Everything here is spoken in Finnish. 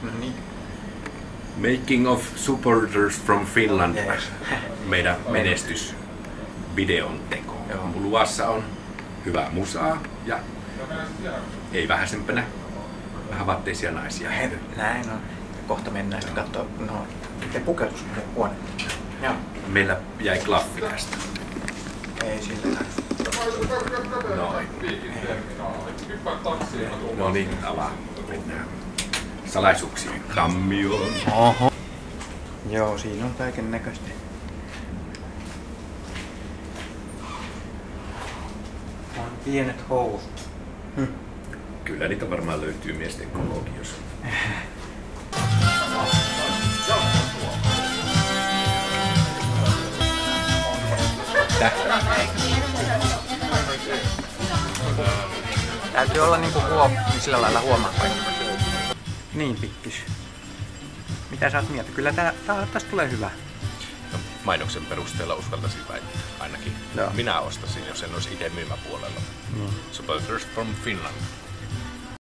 No niin. Making of Supporters from Finland. Yes. Meidän menestysvideon teko. Joo. Luvassa on hyvää musaa ja ei vähäisempänä vähän vaatteisia naisia. Näin on. Kohta mennään sitten katsoa, no, miten pukeutus huone. Joo. Meillä jäi klaffi tästä. Ei sillä Noin. No niin, avaa. Mennään salaisuuksien kammioon. Oho. Joo, siinä on kaiken näköistä. On pienet housut. Kyllä niitä varmaan löytyy miesten kologiossa. Täytyy olla niinku niin sillä lailla huomaa kaikki. Niin pikkis. Mitä sä oot mieltä? Kyllä tästä tulee hyvä. No, mainoksen perusteella uskaltaisin väittää ainakin. Joo. Minä ostasin, jos en olisi itse myymäpuolella. Supporters from Finland.